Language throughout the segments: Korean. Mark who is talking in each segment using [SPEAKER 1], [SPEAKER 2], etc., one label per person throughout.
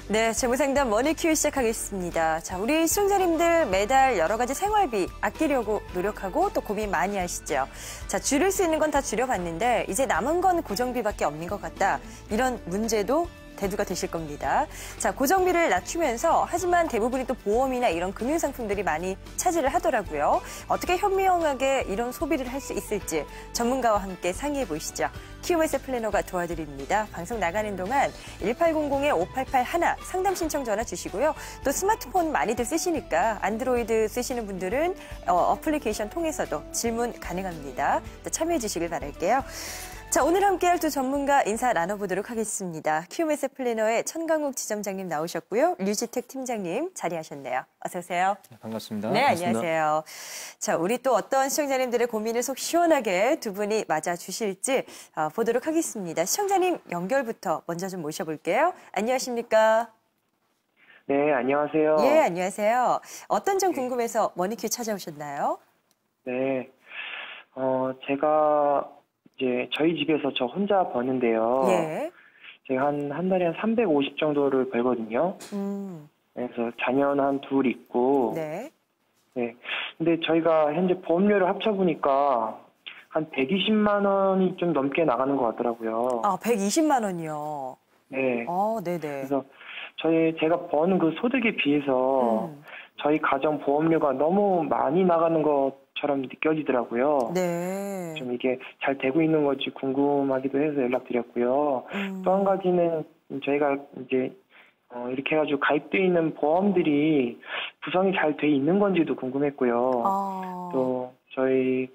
[SPEAKER 1] 네, 재무상담 머니큐 시작하겠습니다. 자, 우리 시청자님들 매달 여러 가지 생활비 아끼려고 노력하고 또 고민 많이 하시죠. 자, 줄일 수 있는 건 다 줄여봤는데 이제 남은 건 고정비밖에 없는 것 같다. 이런 문제도 대두가 되실 겁니다. 자, 고정비를 낮추면서 하지만 대부분이 또 보험이나 이런 금융상품들이 많이 차지를 하더라고요. 어떻게 현명하게 이런 소비를 할 수 있을지 전문가와 함께 상의해 보시죠. 키움에셋 플래너가 도와드립니다. 방송 나가는 동안 1800-5881 상담 신청 전화 주시고요. 또 스마트폰 많이들 쓰시니까 안드로이드 쓰시는 분들은 어플리케이션 통해서도 질문 가능합니다. 참여해 주시길 바랄게요. 자, 오늘 함께할 두 전문가 인사 나눠보도록 하겠습니다. 키움에셋 플래너의 천강욱 지점장님 나오셨고요. 류지택 팀장님 자리하셨네요. 어서 오세요.
[SPEAKER 2] 네, 반갑습니다.
[SPEAKER 1] 네,
[SPEAKER 2] 반갑습니다.
[SPEAKER 1] 안녕하세요. 자, 우리 또 어떤 시청자님들의 고민을 속 시원하게 두 분이 맞아주실지 보도록 하겠습니다. 시청자님 연결부터 먼저 좀 모셔볼게요. 안녕하십니까?
[SPEAKER 3] 네, 안녕하세요.
[SPEAKER 1] 예, 안녕하세요. 어떤 점 궁금해서 머니큐 찾아오셨나요?
[SPEAKER 3] 네, 제가 이제 저희 집에서 저 혼자 버는데요.
[SPEAKER 1] 예.
[SPEAKER 3] 제가 한 달에 한 350 정도를 벌거든요. 그래서 자녀는 한 둘 있고.
[SPEAKER 1] 네.
[SPEAKER 3] 네. 근데 저희가 현재 보험료를 합쳐보니까 한 120만 원이 좀 넘게 나가는 것 같더라고요.
[SPEAKER 1] 아, 120만 원이요.
[SPEAKER 3] 네.
[SPEAKER 1] 네네.
[SPEAKER 3] 그래서 제가 버는 그 소득에 비해서 저희 가정 보험료가 너무 많이 나가는 것처럼 느껴지더라고요.
[SPEAKER 1] 네.
[SPEAKER 3] 좀 이게 잘 되고 있는 건지 궁금하기도 해서 연락드렸고요. 또 한 가지는 저희가 이제 이렇게 해가지고 가입돼 있는 보험들이 구성이 잘 돼 있는 건지도 궁금했고요. 또 저희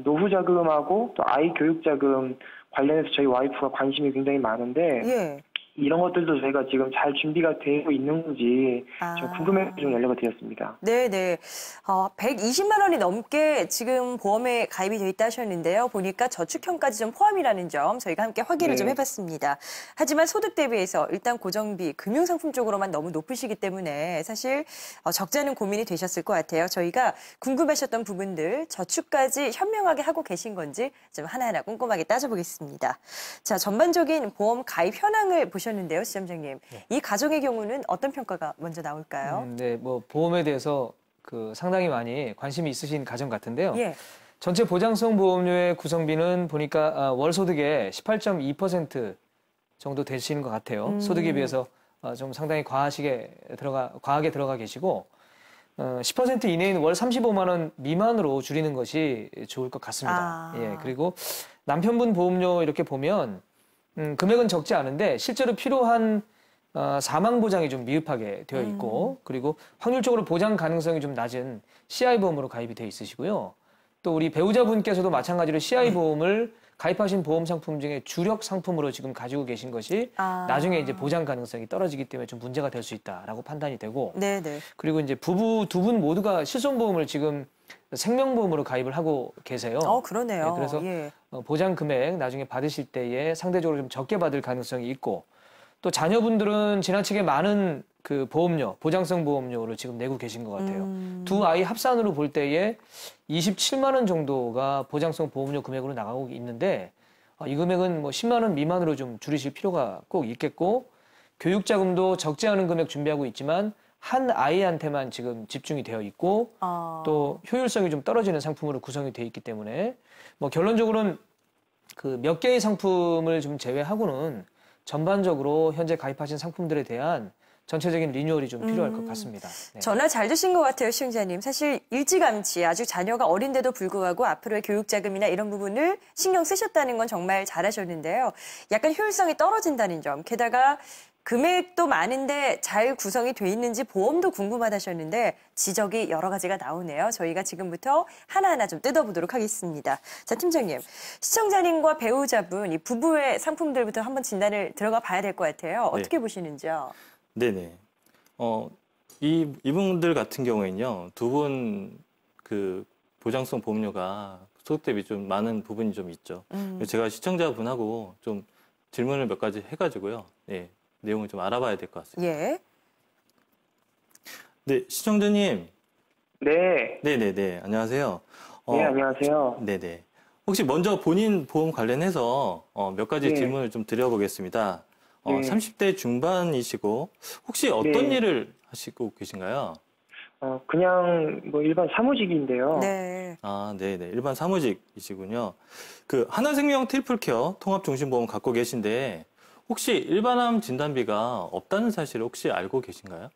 [SPEAKER 3] 노후 자금하고 또 아이 교육 자금 관련해서 저희 와이프가 관심이 굉장히 많은데
[SPEAKER 1] 예.
[SPEAKER 3] 이런 것들도 저희가 지금 잘 준비가 되고 있는 건지 좀 궁금해서 좀 연락을 드렸습니다.
[SPEAKER 1] 네네. 120만 원이 넘게 지금 보험에 가입이 돼 있다 하셨는데요. 보니까 저축형까지 좀 포함이라는 점 저희가 함께 확인을 좀 해봤습니다. 하지만 소득 대비해서 일단 고정비, 금융상품 쪽으로만 너무 높으시기 때문에 사실 적지 않은 고민이 되셨을 것 같아요. 저희가 궁금하셨던 부분들 저축까지 현명하게 하고 계신 건지 좀 하나하나 꼼꼼하게 따져보겠습니다. 자, 전반적인 보험 가입 현황을 보셨는데요, 지점장님. 네. 이 가정의 경우는 어떤 평가가 먼저 나올까요?
[SPEAKER 2] 네, 뭐 보험에 대해서 상당히 많이 관심이 있으신 가정 같은데요.
[SPEAKER 1] 예.
[SPEAKER 2] 전체 보장성 보험료의 구성비는 보니까 월 소득의 18.2% 정도 되시는 것 같아요. 소득에 비해서 좀 상당히 과하게 들어가 계시고 10% 이내인 월 35만 원 미만으로 줄이는 것이 좋을 것 같습니다. 예, 그리고 남편분 보험료 이렇게 보면 금액은 적지 않은데 실제로 필요한 사망 보장이 좀 미흡하게 되어 있고 그리고 확률적으로 보장 가능성이 좀 낮은 CI 보험으로 가입이 되어 있으시고요. 또 우리 배우자분께서도 마찬가지로 CI 보험을 가입하신 보험 상품 중에 주력 상품으로 지금 가지고 계신 것이 나중에 이제 보장 가능성이 떨어지기 때문에 좀 문제가 될 수 있다라고 판단이 되고
[SPEAKER 1] 네네.
[SPEAKER 2] 그리고 이제 부부 두 분 모두가 실손보험을 지금 생명보험으로 가입을 하고 계세요.
[SPEAKER 1] 그러네요.
[SPEAKER 2] 네, 그래서
[SPEAKER 1] 예.
[SPEAKER 2] 보장 금액 나중에 받으실 때에 상대적으로 좀 적게 받을 가능성이 있고 또 자녀분들은 지나치게 많은 그 보험료, 보장성 보험료를 지금 내고 계신 것 같아요. 두 아이 합산으로 볼 때에 27만 원 정도가 보장성 보험료 금액으로 나가고 있는데 이 금액은 뭐 10만 원 미만으로 좀 줄이실 필요가 꼭 있겠고 교육자금도 적지 않은 금액 준비하고 있지만 한 아이한테만 지금 집중이 되어 있고 또 효율성이 좀 떨어지는 상품으로 구성이 되어 있기 때문에 뭐 결론적으로는 그 몇 개의 상품을 좀 제외하고는 전반적으로 현재 가입하신 상품들에 대한 전체적인 리뉴얼이 좀 필요할 것 같습니다. 네.
[SPEAKER 1] 전화 잘 주신 것 같아요, 시청자님. 사실 일찌감치 아주 자녀가 어린데도 불구하고 앞으로의 교육자금이나 이런 부분을 신경 쓰셨다는 건 정말 잘하셨는데요. 약간 효율성이 떨어진다는 점, 게다가 금액도 많은데 잘 구성이 돼 있는지 보험도 궁금하다셨는데 지적이 여러 가지가 나오네요. 저희가 지금부터 하나하나 좀 뜯어보도록 하겠습니다. 자, 팀장님. 시청자님과 배우자분, 이 부부의 상품들부터 한번 진단을 들어가 봐야 될 것 같아요. 어떻게 보시는지요?
[SPEAKER 4] 네네. 이분들 같은 경우에는요, 두 분 그 보장성 보험료가 소득 대비 좀 많은 부분이 좀 있죠. 제가 시청자분하고 좀 질문을 몇 가지 해가지고요. 예. 내용을 좀 알아봐야 될 것 같습니다.
[SPEAKER 1] 예.
[SPEAKER 4] 네, 시청자님.
[SPEAKER 3] 네.
[SPEAKER 4] 네네네. 안녕하세요.
[SPEAKER 3] 네, 안녕하세요.
[SPEAKER 4] 네네. 혹시 먼저 본인 보험 관련해서 몇 가지 질문을 좀 드려보겠습니다.
[SPEAKER 3] 네.
[SPEAKER 4] 30대 중반이시고 혹시 어떤
[SPEAKER 3] 네.
[SPEAKER 4] 일을 하시고 계신가요?
[SPEAKER 3] 그냥 뭐 일반 사무직인데요.
[SPEAKER 1] 네.
[SPEAKER 4] 아, 네네. 일반 사무직이시군요. 그 하나생명 트리플케어 통합종신보험 갖고 계신데 혹시 일반암 진단비가 없다는 사실을 혹시 알고 계신가요?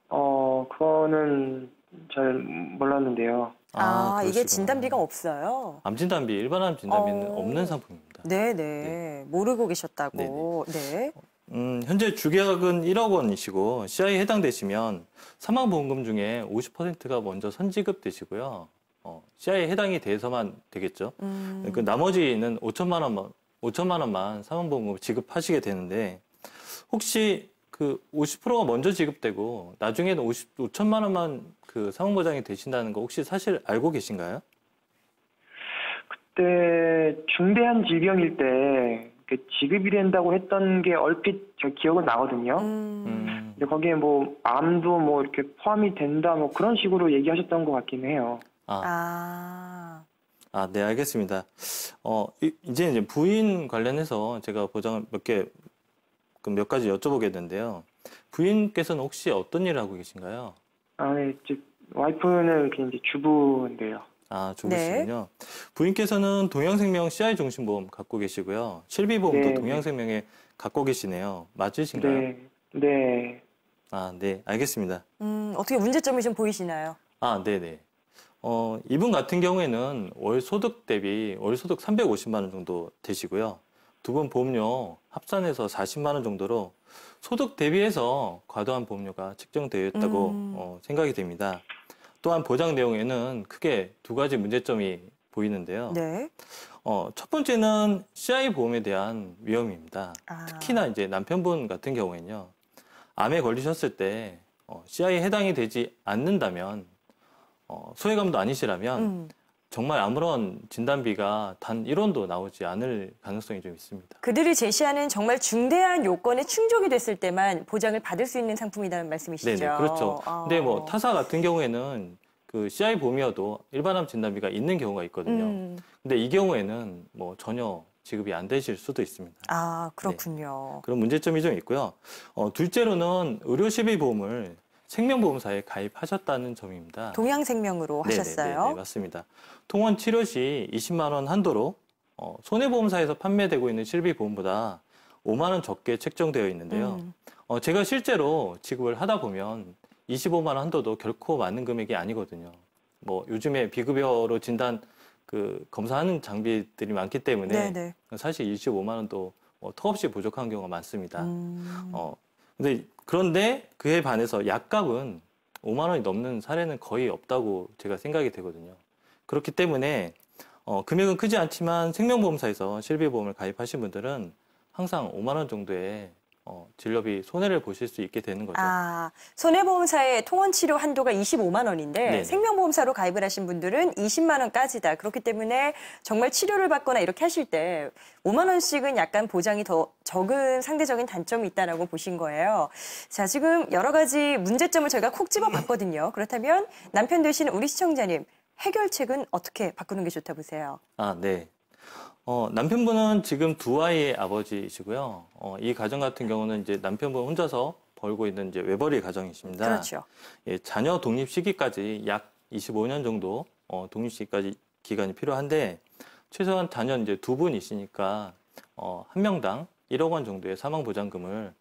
[SPEAKER 3] 그거는 잘 몰랐는데요.
[SPEAKER 1] 이게
[SPEAKER 4] 그러시구나.
[SPEAKER 1] 진단비가 없어요.
[SPEAKER 4] 암 진단비, 일반암 진단비는 없는 상품입니다.
[SPEAKER 1] 네네. 모르고 계셨다고. 네.
[SPEAKER 4] 현재 주계약은 1억 원이시고 CI에 해당되시면 사망보험금 중에 50%가 먼저 선지급 되시고요. CI에 해당이 돼서만 되겠죠. 그 나머지는 5천만 원만 사망보험금 지급하시게 되는데 혹시 그 50%가 먼저 지급되고 나중에는 5천만 원만 그 사망보장이 되신다는 거 혹시 사실 알고 계신가요?
[SPEAKER 3] 그때 중대한 질병일 때 지급이 된다고 했던 게 얼핏 저 기억은 나거든요. 근데 거기에 뭐 암도 뭐 이렇게 포함이 된다 뭐 그런 식으로 얘기하셨던 것 같긴 해요.
[SPEAKER 4] 네, 알겠습니다. 이제 부인 관련해서 제가 보장을 몇 가지 여쭤보겠는데요. 부인께서는 혹시 어떤 일을 하고 계신가요?
[SPEAKER 3] 네, 와이프는 그냥 이제 주부인데요.
[SPEAKER 4] 주부시군요. 네. 부인께서는 동양생명 CI 종신보험 갖고 계시고요. 실비보험도
[SPEAKER 3] 네.
[SPEAKER 4] 동양생명에 갖고 계시네요. 맞으신가요?
[SPEAKER 3] 네.
[SPEAKER 4] 네, 알겠습니다.
[SPEAKER 1] 어떻게 문제점이 좀 보이시나요?
[SPEAKER 4] 네네. 이분 같은 경우에는 월 소득 대비 월 소득 350만 원 정도 되시고요. 두 분 보험료 합산해서 40만 원 정도로 소득 대비해서 과도한 보험료가 책정되어 있다고 생각이 됩니다. 또한 보장 내용에는 크게 두 가지 문제점이 보이는데요.
[SPEAKER 1] 네.
[SPEAKER 4] 첫 번째는 CI 보험에 대한 위험입니다. 특히나 이제 남편분 같은 경우에는요. 암에 걸리셨을 때 CI에 해당이 되지 않는다면 소외감도 아니시라면 정말 아무런 진단비가 단 1원도 나오지 않을 가능성이 좀 있습니다.
[SPEAKER 1] 그들이 제시하는 정말 중대한 요건에 충족이 됐을 때만 보장을 받을 수 있는 상품이라는 말씀이시죠?
[SPEAKER 4] 네네, 그렇죠. 근데 뭐 타사 같은 경우에는 그 CI 보험이어도 일반암 진단비가 있는 경우가 있거든요. 근데 이 경우에는 뭐 전혀 지급이 안 되실 수도 있습니다.
[SPEAKER 1] 그렇군요.
[SPEAKER 4] 네, 그런 문제점이 좀 있고요. 둘째로는 의료시비보험을 생명보험사에 가입하셨다는 점입니다.
[SPEAKER 1] 동양생명으로 하셨어요?
[SPEAKER 4] 네, 맞습니다. 통원 치료 시 20만 원 한도로 손해보험사에서 판매되고 있는 실비보험보다 5만 원 적게 책정되어 있는데요. 제가 실제로 지급을 하다 보면 25만 원 한도도 결코 맞는 금액이 아니거든요. 뭐 요즘에 비급여로 진단 검사하는 장비들이 많기 때문에
[SPEAKER 1] 네네.
[SPEAKER 4] 사실 25만 원도 턱없이 부족한 경우가 많습니다. 그런데 그에 반해서 약값은 5만 원이 넘는 사례는 거의 없다고 제가 생각이 되거든요. 그렇기 때문에 금액은 크지 않지만 생명보험사에서 실비보험을 가입하신 분들은 항상 5만 원 정도의 진료비 손해를 보실 수 있게 되는 거죠.
[SPEAKER 1] 손해보험사의 통원치료 한도가 25만 원인데
[SPEAKER 4] 네네.
[SPEAKER 1] 생명보험사로 가입을 하신 분들은 20만 원까지다. 그렇기 때문에 정말 치료를 받거나 이렇게 하실 때 5만 원씩은 약간 보장이 더 적은 상대적인 단점이 있다라고 보신 거예요. 자, 지금 여러 가지 문제점을 저희가 콕 집어봤거든요. 그렇다면 남편 되시는 우리 시청자님, 해결책은 어떻게 바꾸는 게 좋다 보세요?
[SPEAKER 4] 네. 남편분은 지금 두 아이의 아버지이시고요. 이 가정 같은 경우는 이제 남편분 혼자서 벌고 있는 이제 외벌이 가정이십니다.
[SPEAKER 1] 그렇죠.
[SPEAKER 4] 자녀 독립 시기까지 약 25년 정도 독립 시기까지 기간이 필요한데 최소한 자녀 이제 두 분이시니까 한 명당 1억 원 정도의 사망 보장금을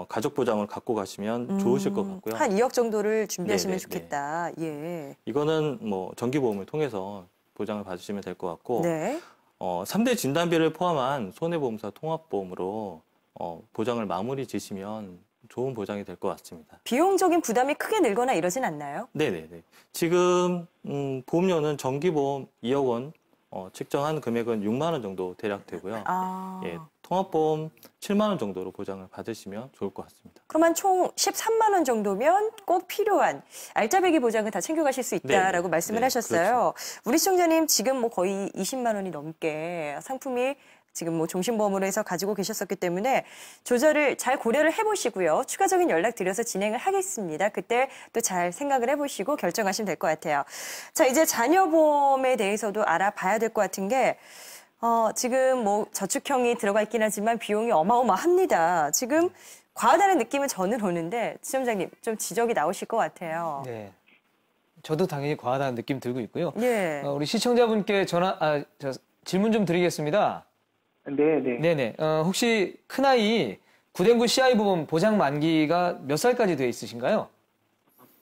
[SPEAKER 4] 가족 보장을 갖고 가시면 좋으실 것 같고요.
[SPEAKER 1] 한 2억 정도를 준비하시면
[SPEAKER 4] 네네네.
[SPEAKER 1] 좋겠다. 예.
[SPEAKER 4] 이거는 뭐 정기보험을 통해서 보장을 받으시면 될 것 같고.
[SPEAKER 1] 네.
[SPEAKER 4] 3대 진단비를 포함한 손해보험사 통합보험으로 보장을 마무리 지시면 좋은 보장이 될 것 같습니다.
[SPEAKER 1] 비용적인 부담이 크게 늘거나 이러진 않나요?
[SPEAKER 4] 네네네. 지금 보험료는 정기보험 2억 원 책정한 금액은 6만 원 정도 대략 되고요. 통합보험 7만 원 정도로 보장을 받으시면 좋을 것 같습니다.
[SPEAKER 1] 그러면 총 13만 원 정도면 꼭 필요한 알짜배기 보장을 다 챙겨가실 수 있다라고
[SPEAKER 4] 네네.
[SPEAKER 1] 말씀을
[SPEAKER 4] 네,
[SPEAKER 1] 하셨어요. 우리 시청자님 지금 뭐 거의 20만 원이 넘게 상품이 지금 뭐 종신보험으로 해서 가지고 계셨었기 때문에 조절을 잘 고려를 해보시고요. 추가적인 연락 드려서 진행을 하겠습니다. 그때 또 잘 생각을 해보시고 결정하시면 될 것 같아요. 자, 이제 자녀보험에 대해서도 알아봐야 될 것 같은 게 지금 뭐 저축형이 들어가 있긴 하지만 비용이 어마어마합니다. 지금 과하다는 느낌은 저는 오는데 지점장님 좀 지적이 나오실 것 같아요.
[SPEAKER 2] 네. 저도 당연히 과하다는 느낌 들고 있고요.
[SPEAKER 1] 예.
[SPEAKER 2] 우리 시청자분께 질문 좀 드리겠습니다.
[SPEAKER 3] 네네.
[SPEAKER 2] 네네. 혹시 큰아이 구den구 CI 보험 보장 만기가 몇 살까지 돼 있으신가요?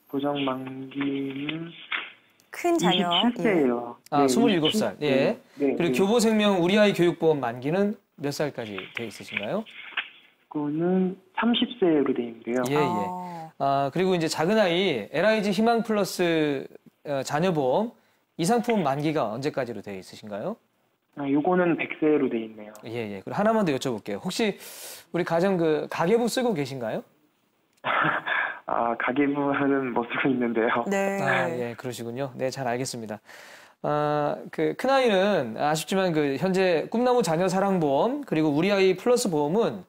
[SPEAKER 3] 보장 만기는
[SPEAKER 1] 큰 자녀.
[SPEAKER 3] 27세예요.
[SPEAKER 2] 아, 27살. 예.
[SPEAKER 3] 네.
[SPEAKER 2] 그리고 교보생명 우리 아이 교육보험 만기는 몇 살까지 돼 있으신가요?
[SPEAKER 3] 그거는 30세로 돼 있는데요.
[SPEAKER 2] 예, 예. 그리고 이제 작은 아이 LIG 희망 플러스 자녀보험 이 상품 만기가 언제까지로 돼 있으신가요?
[SPEAKER 3] 요거는 100세로 돼 있네요.
[SPEAKER 2] 예, 예. 그리고 하나만 더 여쭤볼게요. 혹시 우리 가정 가계부 쓰고 계신가요?
[SPEAKER 3] 가계부는 못 쓰고 있는데요.
[SPEAKER 1] 네.
[SPEAKER 2] 예, 그러시군요. 네, 잘 알겠습니다. 큰아이는 아쉽지만 현재 꿈나무 자녀 사랑보험 그리고 우리 아이 플러스 보험은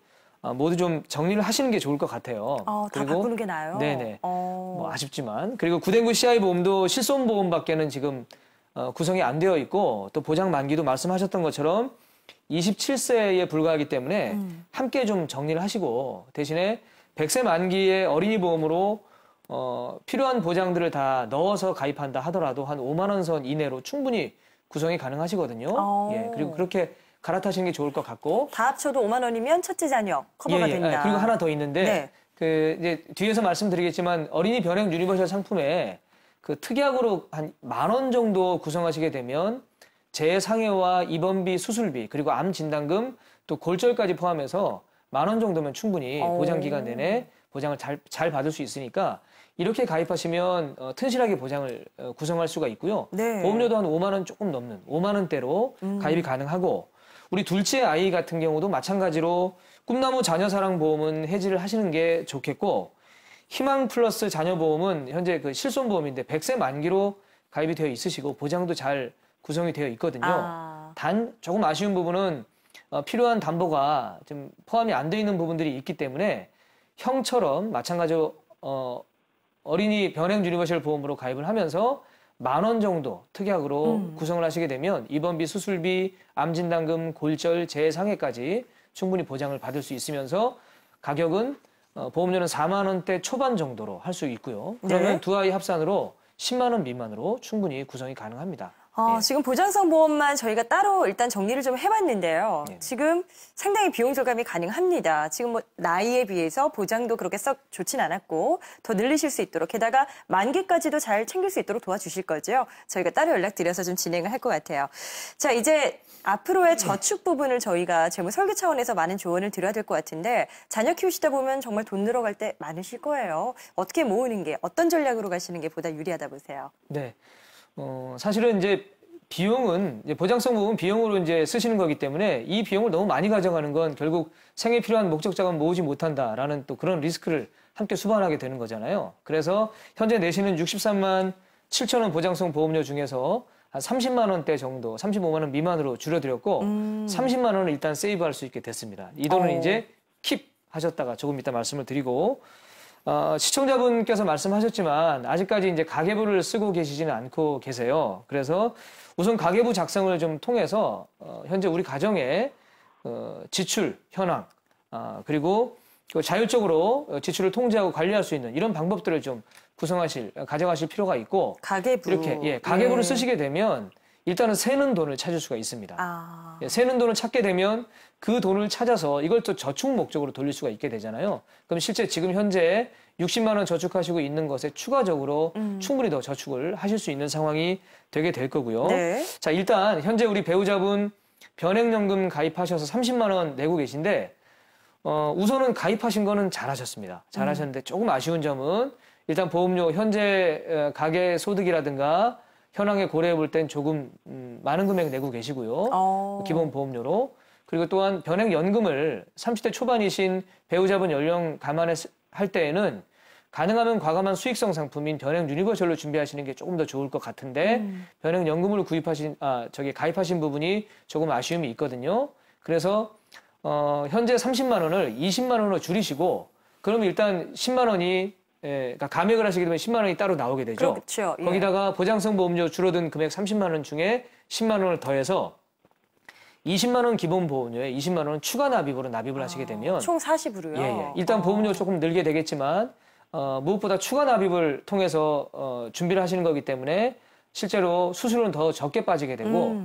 [SPEAKER 2] 모두 좀 정리를 하시는 게 좋을 것 같아요.
[SPEAKER 1] 다 바꾸는 게 나아요?
[SPEAKER 2] 네네. 뭐 아쉽지만. 그리고 구den구 CI 보험도 실손보험밖에는 지금 구성이 안 되어 있고 또 보장 만기도 말씀하셨던 것처럼 27세에 불과하기 때문에 함께 좀 정리를 하시고 대신에 100세 만기의 어린이 보험으로 필요한 보장들을 다 넣어서 가입한다 하더라도 한 5만 원 선 이내로 충분히 구성이 가능하시거든요. 예, 그리고 그렇게 갈아타시는 게 좋을 것 같고.
[SPEAKER 1] 다 합쳐도 5만 원이면 첫째 자녀 커버가 된다.
[SPEAKER 2] 그리고 하나 더 있는데
[SPEAKER 1] 네.
[SPEAKER 2] 이제 뒤에서 말씀드리겠지만 어린이 변형 유니버셜 상품에 특약으로 한 10,000원 정도 구성하시게 되면 재상해와 입원비, 수술비 그리고 암 진단금 또 골절까지 포함해서 10,000원 정도면 충분히 보장 기간 내내 보장을 잘 받을 수 있으니까 이렇게 가입하시면 튼실하게 보장을 구성할 수가 있고요.
[SPEAKER 1] 네.
[SPEAKER 2] 보험료도 한 5만 원 조금 넘는 5만 원대로 가입이 가능하고 우리 둘째 아이 같은 경우도 마찬가지로 꿈나무 자녀사랑보험은 해지를 하시는 게 좋겠고 희망 플러스 자녀보험은 현재 실손보험인데 100세 만기로 가입이 되어 있으시고 보장도 잘 구성이 되어 있거든요. 단 조금 아쉬운 부분은 필요한 담보가 좀 포함이 안 되어 있는 부분들이 있기 때문에 형처럼 마찬가지로 어린이 변형 유니버셜 보험으로 가입을 하면서 10,000원 정도 특약으로 구성을 하시게 되면 입원비, 수술비, 암진단금, 골절, 재상해까지 충분히 보장을 받을 수 있으면서 가격은 보험료는 4만 원대 초반 정도로 할 수 있고요. 그러면
[SPEAKER 1] 네.
[SPEAKER 2] 두 아이 합산으로 10만 원 미만으로 충분히 구성이 가능합니다.
[SPEAKER 1] 지금 보장성 보험만 저희가 따로 일단 정리를 좀 해봤는데요.
[SPEAKER 2] 네.
[SPEAKER 1] 지금 상당히 비용 절감이 가능합니다. 지금 뭐 나이에 비해서 보장도 그렇게 썩 좋진 않았고 더 늘리실 수 있도록 게다가 만기까지도 잘 챙길 수 있도록 도와주실 거죠. 저희가 따로 연락드려서 좀 진행을 할 것 같아요. 자, 이제 앞으로의 저축 부분을 저희가 재무 설계 차원에서 많은 조언을 드려야 될 것 같은데 자녀 키우시다 보면 정말 돈 늘어갈 때 많으실 거예요. 어떻게 모으는 게 어떤 전략으로 가시는 게 보다 유리하다 보세요?
[SPEAKER 2] 네. 사실은 이제 비용은 보장성 보험 비용으로 이제 쓰시는 거기 때문에 이 비용을 너무 많이 가져가는 건 결국 생에 필요한 목적 자금 모으지 못한다라는 또 그런 리스크를 함께 수반하게 되는 거잖아요. 그래서 현재 내시는 63만 7천 원 보장성 보험료 중에서 한 30만 원대 정도, 35만 원 미만으로 줄여드렸고 30만 원을 일단 세이브할 수 있게 됐습니다. 이 돈은 이제 킵 하셨다가 조금 이따 말씀을 드리고 시청자분께서 말씀하셨지만 아직까지 이제 가계부를 쓰고 계시지는 않고 계세요. 그래서 우선 가계부 작성을 좀 통해서 현재 우리 가정의 지출 현황 그리고 자율적으로 지출을 통제하고 관리할 수 있는 이런 방법들을 좀 가져가실 필요가 있고
[SPEAKER 1] 가계부
[SPEAKER 2] 이렇게 가계부를 쓰시게 되면 일단은 새는 돈을 찾을 수가 있습니다. 새는 돈을 찾게 되면 그 돈을 찾아서 이걸 또 저축 목적으로 돌릴 수가 있게 되잖아요. 그럼 실제 지금 현재 60만 원 저축하시고 있는 것에 추가적으로 충분히 더 저축을 하실 수 있는 상황이 되게 될 거고요.
[SPEAKER 1] 네.
[SPEAKER 2] 자, 일단 현재 우리 배우자분 변액연금 가입하셔서 30만 원 내고 계신데 우선은 가입하신 거는 잘하셨습니다. 잘하셨는데 조금 아쉬운 점은 일단 보험료 현재 가계 소득이라든가 현황에 고려해 볼 땐 조금 많은 금액 내고 계시고요. 기본 보험료로. 그리고 또한 변액연금을 30대 초반이신 배우자분 연령 감안할 때에는 가능하면 과감한 수익성 상품인 변액 유니버셜로 준비하시는 게 조금 더 좋을 것 같은데 변액연금으로 가입하신 부분이 조금 아쉬움이 있거든요. 그래서 현재 30만 원을 20만 원으로 줄이시고 그러면 일단 10만 원이 그러니까 감액을 하시게 되면 10만 원이 따로 나오게 되죠.
[SPEAKER 1] 그렇죠. 예.
[SPEAKER 2] 거기다가 보장성 보험료 줄어든 금액 30만 원 중에 10만 원을 더해서 20만 원 기본 보험료에 20만 원은 추가 납입으로 납입을 하시게 되면
[SPEAKER 1] 총 40으로요?
[SPEAKER 2] 예. 일단 보험료 조금 늘게 되겠지만 무엇보다 추가 납입을 통해서 준비를 하시는 거기 때문에 실제로 수수료는 더 적게 빠지게 되고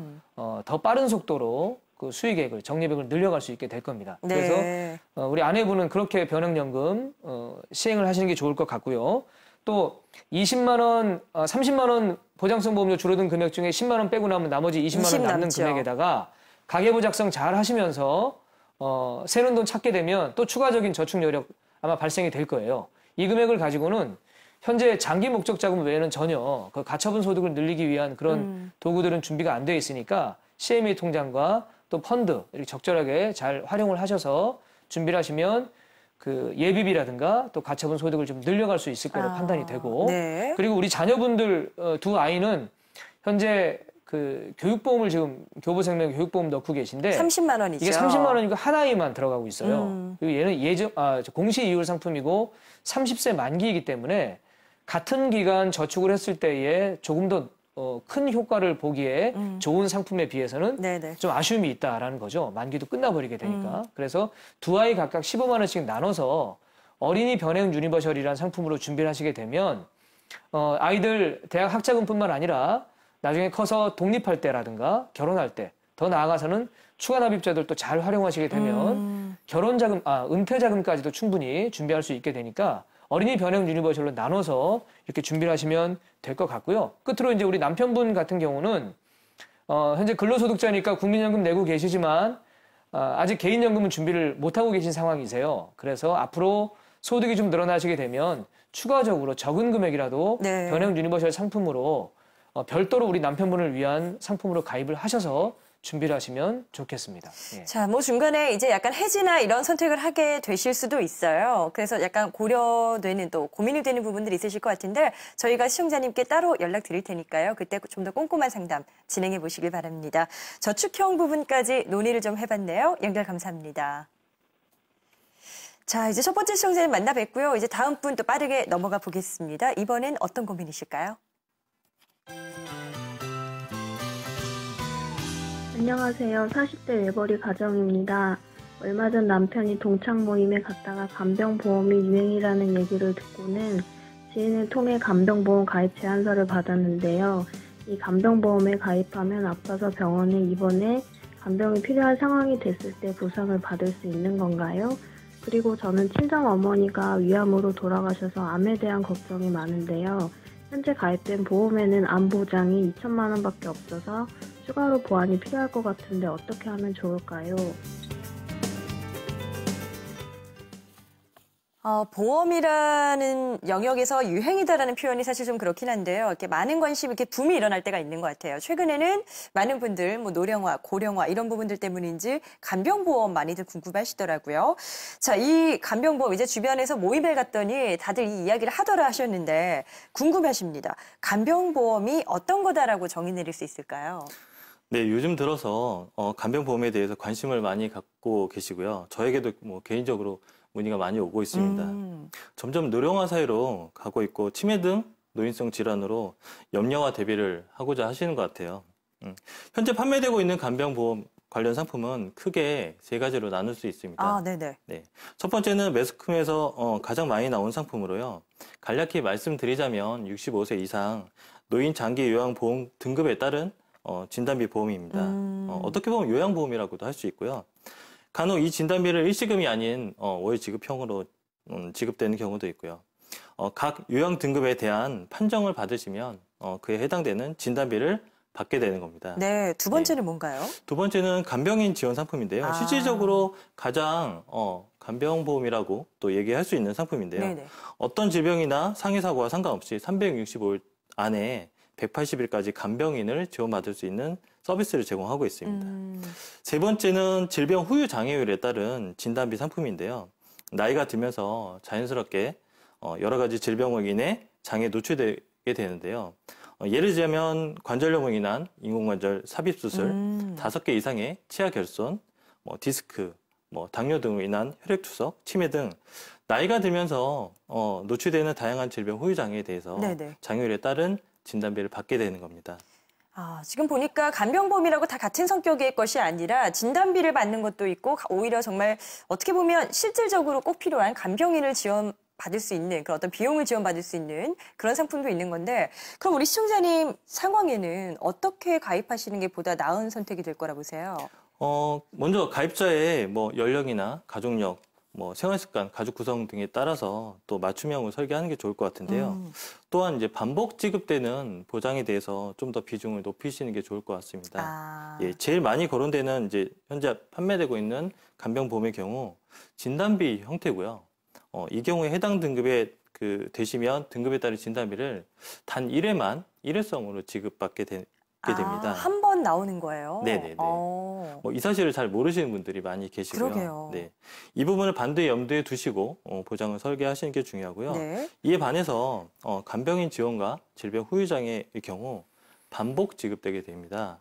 [SPEAKER 2] 더 빠른 속도로 그 수익액을 적립액을 늘려갈 수 있게 될 겁니다.
[SPEAKER 1] 네.
[SPEAKER 2] 그래서 우리 아내분은 그렇게 변액연금 시행을 하시는 게 좋을 것 같고요. 또 20만 원, 30만 원 보장성 보험료 줄어든 금액 중에 10만 원 빼고 나면 나머지 20만 원 남는
[SPEAKER 1] 남죠.
[SPEAKER 2] 금액에다가 가계부 작성 잘 하시면서 새는 돈 찾게 되면 또 추가적인 저축 여력 아마 발생이 될 거예요. 이 금액을 가지고는 현재 장기 목적 자금 외에는 전혀 그 가처분 소득을 늘리기 위한 그런 도구들은 준비가 안 돼 있으니까 CMA 통장과 또 펀드 이렇게 적절하게 잘 활용을 하셔서 준비를 하시면 그 예비비라든가 또 가처분 소득을 좀 늘려갈 수 있을 거로 판단이 되고
[SPEAKER 1] 네.
[SPEAKER 2] 그리고 우리 자녀분들 두 아이는 현재 그 교육보험을 지금 교보생명 교육보험 넣고 계신데
[SPEAKER 1] 30만 원이죠.
[SPEAKER 2] 이게 30만 원이고 한 아이만 들어가고 있어요. 그리고 얘는 공시 이율 상품이고 30세 만기이기 때문에 같은 기간 저축을 했을 때에 조금 더 큰 효과를 보기에 좋은 상품에 비해서는
[SPEAKER 1] 네네.
[SPEAKER 2] 좀 아쉬움이 있다라는 거죠. 만기도 끝나버리게 되니까. 그래서 두 아이 각각 15만 원씩 나눠서 어린이 변액 유니버셜이라는 상품으로 준비를 하시게 되면 아이들 대학 학자금뿐만 아니라 나중에 커서 독립할 때라든가 결혼할 때 더 나아가서는 추가 납입자들도 잘 활용하시게 되면 결혼자금, 은퇴자금까지도 충분히 준비할 수 있게 되니까 어린이 변액 유니버셜로 나눠서 이렇게 준비를 하시면 될 것 같고요. 끝으로 이제 우리 남편분 같은 경우는 현재 근로소득자니까 국민연금 내고 계시지만 아직 개인연금은 준비를 못하고 계신 상황이세요. 그래서 앞으로 소득이 좀 늘어나시게 되면 추가적으로 적은 금액이라도
[SPEAKER 1] 네.
[SPEAKER 2] 변액 유니버셜 상품으로 별도로 우리 남편분을 위한 상품으로 가입을 하셔서 준비를 하시면 좋겠습니다. 예.
[SPEAKER 1] 자, 뭐 중간에 이제 약간 해지나 이런 선택을 하게 되실 수도 있어요. 그래서 약간 고려되는 또 고민이 되는 부분들이 있으실 것 같은데 저희가 시청자님께 따로 연락 드릴 테니까요. 그때 좀 더 꼼꼼한 상담 진행해 보시길 바랍니다. 저축형 부분까지 논의를 좀 해봤네요. 연결 감사합니다. 자, 이제 첫 번째 시청자님 만나 뵙고요. 이제 다음 분 또 빠르게 넘어가 보겠습니다. 이번엔 어떤 고민이실까요?
[SPEAKER 5] 안녕하세요. 40대 외벌이 가정입니다. 얼마 전 남편이 동창 모임에 갔다가 간병보험이 유행이라는 얘기를 듣고는 지인을 통해 간병보험 가입 제안서를 받았는데요. 이 간병보험에 가입하면 아파서 병원에 입원해 간병이 필요한 상황이 됐을 때 보상을 받을 수 있는 건가요? 그리고 저는 친정어머니가 위암으로 돌아가셔서 암에 대한 걱정이 많은데요. 현재 가입된 보험에는 암 보장이 2천만 원밖에 없어서 추가로 보완이 필요할 것 같은데 어떻게 하면 좋을까요?
[SPEAKER 1] 보험이라는 영역에서 유행이다라는 표현이 사실 좀 그렇긴 한데요. 이렇게 많은 관심, 이렇게 붐이 일어날 때가 있는 것 같아요. 최근에는 많은 분들, 뭐 노령화, 고령화 이런 부분들 때문인지 간병보험 많이들 궁금해하시더라고요. 자, 이 간병보험 이제 주변에서 모임에 갔더니 다들 이 이야기를 하더라 하셨는데 궁금하십니다. 간병보험이 어떤 거다라고 정의 내릴 수 있을까요?
[SPEAKER 4] 네, 요즘 들어서 간병보험에 대해서 관심을 많이 갖고 계시고요. 저에게도 뭐 개인적으로 문의가 많이 오고 있습니다. 점점 노령화 사회로 가고 있고 치매 등 노인성 질환으로 염려와 대비를 하고자 하시는 것 같아요. 현재 판매되고 있는 간병보험 관련 상품은 크게 세 가지로 나눌 수 있습니다.
[SPEAKER 1] 네네.
[SPEAKER 4] 네. 첫 번째는 매스컴에서 가장 많이 나온 상품으로요. 간략히 말씀드리자면 65세 이상 노인 장기 요양보험 등급에 따른 진단비 보험입니다. 어떻게 보면 요양보험이라고도 할 수 있고요. 간혹 이 진단비를 일시금이 아닌 월 지급형으로 지급되는 경우도 있고요. 각 요양 등급에 대한 판정을 받으시면 그에 해당되는 진단비를 받게 되는 겁니다.
[SPEAKER 1] 네, 두 번째는 뭔가요?
[SPEAKER 4] 두 번째는 간병인 지원 상품인데요. 실질적으로 가장 간병보험이라고 또 얘기할 수 있는 상품인데요.
[SPEAKER 1] 네네.
[SPEAKER 4] 어떤 질병이나 상해사고와 상관없이 365일 안에 180일까지 간병인을 지원받을 수 있는 서비스를 제공하고 있습니다. 세 번째는 질병 후유 장애율에 따른 진단비 상품인데요. 나이가 들면서 자연스럽게 여러 가지 질병으로 인해 장애에 노출되게 되는데요. 예를 들자면 관절염으로 인한 인공관절 삽입 수술, 5개 이상의 치아 결손, 디스크, 당뇨 등으로 인한 혈액투석, 치매 등 나이가 들면서 노출되는 다양한 질병 후유 장애에 대해서
[SPEAKER 1] 네네.
[SPEAKER 4] 장애율에 따른 진단비를 받게 되는 겁니다.
[SPEAKER 1] 지금 보니까 간병보험이라고 다 같은 성격의 것이 아니라 진단비를 받는 것도 있고 오히려 정말 어떻게 보면 실질적으로 꼭 필요한 간병인을 지원받을 수 있는 그런 어떤 비용을 지원받을 수 있는 그런 상품도 있는 건데 그럼 우리 시청자님 상황에는 어떻게 가입하시는 게 보다 나은 선택이 될 거라 보세요?
[SPEAKER 4] 먼저 가입자의 뭐 연령이나 가족력, 뭐 생활습관, 가족 구성 등에 따라서 또 맞춤형을 설계하는 게 좋을 것 같은데요. 또한 이제 반복 지급되는 보장에 대해서 좀 더 비중을 높이시는 게 좋을 것 같습니다. 예, 제일 많이 거론되는 이제 현재 판매되고 있는 간병보험의 경우 진단비 형태고요. 이 경우에 해당 등급에 되시면 등급에 따른 진단비를 단 1회만 일회성으로 지급받게 됩니다.
[SPEAKER 1] 한 번 나오는 거예요?
[SPEAKER 4] 네네네. 이 사실을 잘 모르시는 분들이 많이 계시고요.
[SPEAKER 1] 그러게요.
[SPEAKER 4] 네. 이 부분을 반드시 염두에 두시고 보장을 설계하시는 게 중요하고요.
[SPEAKER 1] 네.
[SPEAKER 4] 이에 반해서 간병인 지원과 질병 후유장애의 경우 반복 지급되게 됩니다.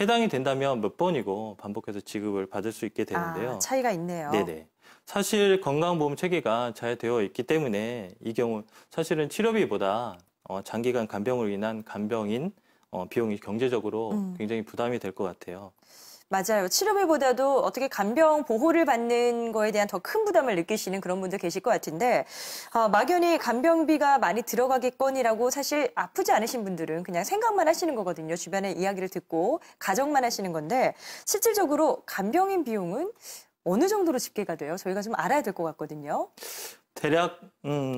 [SPEAKER 4] 해당이 된다면 몇 번이고 반복해서 지급을 받을 수 있게 되는데요.
[SPEAKER 1] 차이가 있네요.
[SPEAKER 4] 네네. 사실 건강보험 체계가 잘 되어 있기 때문에 이 경우 사실은 치료비보다 장기간 간병으로 인한 간병인 비용이 경제적으로 굉장히 부담이 될 것 같아요.
[SPEAKER 1] 맞아요. 치료비보다도 어떻게 간병 보호를 받는 거에 대한 더 큰 부담을 느끼시는 그런 분들 계실 것 같은데 막연히 간병비가 많이 들어가겠거니라고 사실 아프지 않으신 분들은 그냥 생각만 하시는 거거든요. 주변의 이야기를 듣고 가정만 하시는 건데 실질적으로 간병인 비용은 어느 정도로 집계가 돼요? 저희가 좀 알아야 될 것 같거든요.
[SPEAKER 4] 대략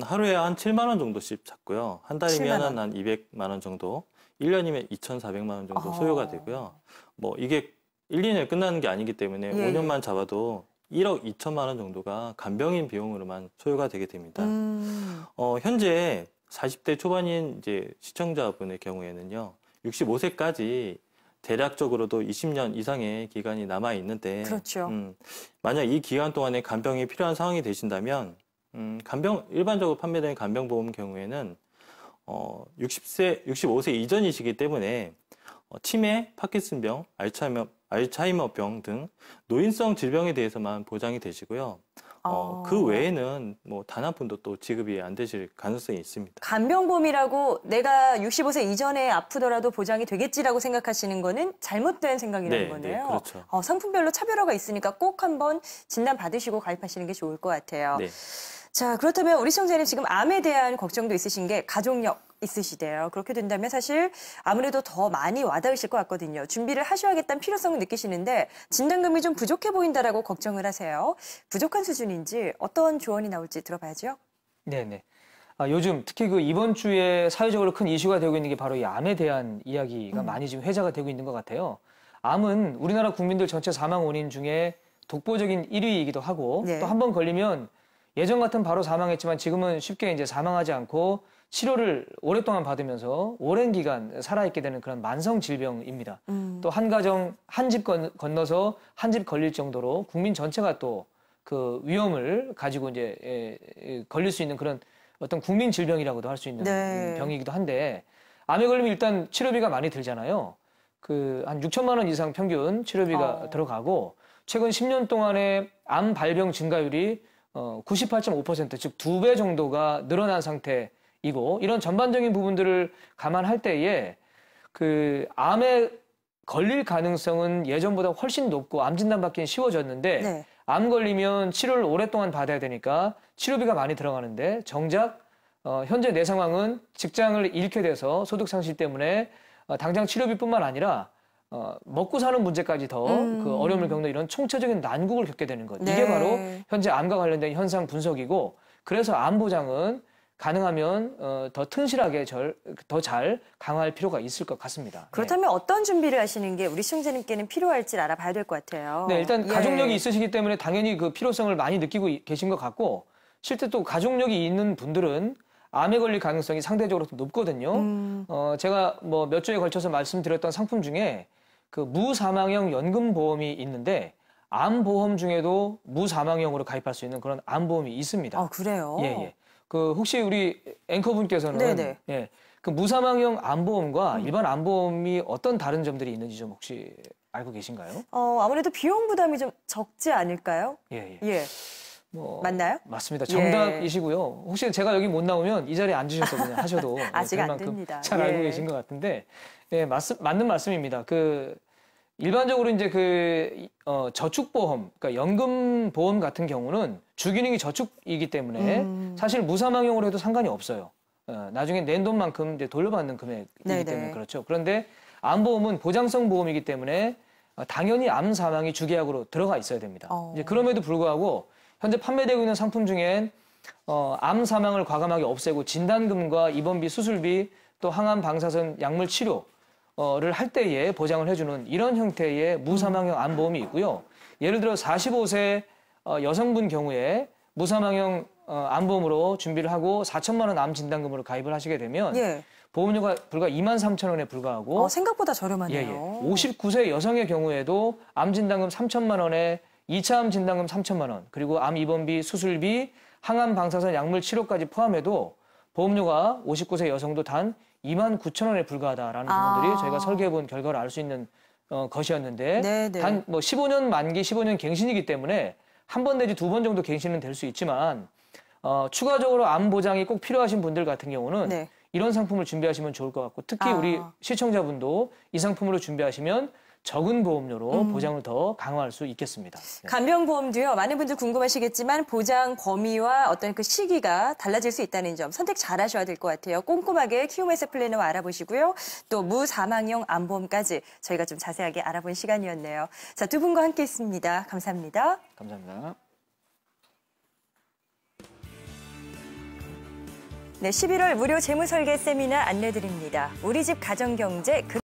[SPEAKER 4] 하루에 한 7만 원 정도씩 잡고요. 한 달이면 한 200만 원 정도, 1년이면 2,400만 원 정도 소요가 되고요. 뭐 이게 1, 2년에 끝나는 게 아니기 때문에 5년만 잡아도 1억 2천만 원 정도가 간병인 비용으로만 소요가 되게 됩니다. 현재 40대 초반인 이제 시청자분의 경우에는요, 65세까지 대략적으로도 20년 이상의 기간이 남아 있는데,
[SPEAKER 1] 그렇죠.
[SPEAKER 4] 만약 이 기간 동안에 간병이 필요한 상황이 되신다면, 일반적으로 판매되는 간병보험 경우에는 65세 이전이시기 때문에 치매, 파킨슨병, 알츠하이머병 등 노인성 질병에 대해서만 보장이 되시고요. 그 외에는 뭐 단 한 푼도 또 지급이 안 되실 가능성이 있습니다.
[SPEAKER 1] 간병보험이라고 내가 65세 이전에 아프더라도 보장이 되겠지라고 생각하시는 거는 잘못된 생각이라는 거네요.
[SPEAKER 4] 네, 그렇죠.
[SPEAKER 1] 상품별로 차별화가 있으니까 꼭 한번 진단 받으시고 가입하시는 게 좋을 것 같아요.
[SPEAKER 4] 네.
[SPEAKER 1] 자, 그렇다면 우리 시청자님 지금 암에 대한 걱정도 있으신 게 가족력 있으시대요. 그렇게 된다면 사실 아무래도 더 많이 와닿으실 것 같거든요. 준비를 하셔야겠다는 필요성을 느끼시는데 진단금이 좀 부족해 보인다라고 걱정을 하세요. 부족한 수준인지 어떤 조언이 나올지 들어봐야죠.
[SPEAKER 2] 네네. 요즘 특히 이번 주에 사회적으로 큰 이슈가 되고 있는 게 바로 이 암에 대한 이야기가 많이 지금 회자가 되고 있는 것 같아요. 암은 우리나라 국민들 전체 사망 원인 중에 독보적인 1위이기도 하고 또 한 번 걸리면 예전 같은 바로 사망했지만 지금은 쉽게 이제 사망하지 않고 치료를 오랫동안 받으면서 오랜 기간 살아있게 되는 그런 만성 질병입니다. 또 한 가정 한 집 건너서 한 집 걸릴 정도로 국민 전체가 또 그 위험을 가지고 이제 걸릴 수 있는 그런 어떤 국민 질병이라고도 할 수 있는 병이기도 한데 암에 걸리면 일단 치료비가 많이 들잖아요. 한 6천만 원 이상 평균 치료비가 들어가고 최근 10년 동안의 암 발병 증가율이 98.5%, 즉 2배 정도가 늘어난 상태이고 이런 전반적인 부분들을 감안할 때에 암에 걸릴 가능성은 예전보다 훨씬 높고 암 진단 받기는 쉬워졌는데 암 걸리면 치료를 오랫동안 받아야 되니까 치료비가 많이 들어가는데 정작 현재 내 상황은 직장을 잃게 돼서 소득 상실 때문에 당장 치료비뿐만 아니라 먹고 사는 문제까지 더 어려움을 겪는 이런 총체적인 난국을 겪게 되는 것. 이게 바로 현재 암과 관련된 현상 분석이고 그래서 암 보장은 가능하면 더 튼실하게 더 잘 강화할 필요가 있을 것 같습니다.
[SPEAKER 1] 그렇다면 어떤 준비를 하시는 게 우리 시청자님께는 필요할지 알아봐야 될 것 같아요.
[SPEAKER 2] 네, 일단 가족력이 있으시기 때문에 당연히 그 필요성을 많이 느끼고 계신 것 같고 실제 또 가족력이 있는 분들은 암에 걸릴 가능성이 상대적으로 높거든요. 제가 뭐 몇 주에 걸쳐서 말씀드렸던 상품 중에 무사망형 연금보험이 있는데 암보험 중에도 무사망형으로 가입할 수 있는 그런 암보험이 있습니다.
[SPEAKER 1] 그래요?
[SPEAKER 2] 예. 혹시 우리 앵커분께서는 무사망형 암보험과 일반 암보험이 어떤 다른 점들이 있는지 좀 혹시 알고 계신가요?
[SPEAKER 1] 아무래도 비용 부담이 좀 적지 않을까요?
[SPEAKER 2] 예.
[SPEAKER 1] 맞나요?
[SPEAKER 2] 맞습니다. 정답이시고요. 혹시 제가 여기 못 나오면 이 자리에 앉으셔서 그냥 하셔도
[SPEAKER 1] 아직 안
[SPEAKER 2] 될 만큼
[SPEAKER 1] 됩니다.
[SPEAKER 2] 잘 알고 계신 것 같은데, 예, 맞는 말씀입니다. 일반적으로 이제 저축보험, 그러니까 연금보험 같은 경우는 주기능이 저축이기 때문에 사실 무사망형으로 해도 상관이 없어요. 나중에 낸 돈만큼 이제 돌려받는 금액이기 때문에 그렇죠. 그런데 암보험은 보장성 보험이기 때문에 당연히 암 사망이 주계약으로 들어가 있어야 됩니다. 이제 그럼에도 불구하고 현재 판매되고 있는 상품 중엔 암 사망을 과감하게 없애고 진단금과 입원비, 수술비, 또 항암 방사선 약물 치료를 할 때에 보장을 해주는 이런 형태의 무사망형 암보험이 있고요. 예를 들어 45세 여성분 경우에 무사망형 암보험으로 준비를 하고 4천만 원 암 진단금으로 가입을 하시게 되면 보험료가 불과 23,000원에 불과하고
[SPEAKER 1] 생각보다 저렴하네요.
[SPEAKER 2] 59세 여성의 경우에도 암 진단금 3천만 원에 2차 암 진단금 3천만 원, 그리고 암 입원비, 수술비, 항암 방사선 약물 치료까지 포함해도 보험료가 59세 여성도 단 29,000원에 불과하다라는 부분들이 저희가 설계해본 결과를 알 수 있는 것이었는데 단 15년 만기, 15년 갱신이기 때문에 한 번 내지 두 번 정도 갱신은 될 수 있지만 추가적으로 암 보장이 꼭 필요하신 분들 같은 경우는 이런 상품을 준비하시면 좋을 것 같고, 특히 우리 시청자분도 이 상품으로 준비하시면 적은 보험료로 보장을 더 강화할 수 있겠습니다.
[SPEAKER 1] 간병보험도요. 많은 분들 궁금하시겠지만 보장 범위와 어떤 그 시기가 달라질 수 있다는 점 선택 잘 하셔야 될 것 같아요. 꼼꼼하게 키움에서 플래너 알아보시고요. 또 무사망형 암보험까지 저희가 좀 자세하게 알아본 시간이었네요. 자, 두 분과 함께 했습니다. 감사합니다.
[SPEAKER 2] 감사합니다.
[SPEAKER 1] 네, 11월 무료 재무설계 세미나 안내드립니다. 우리 집 가정경제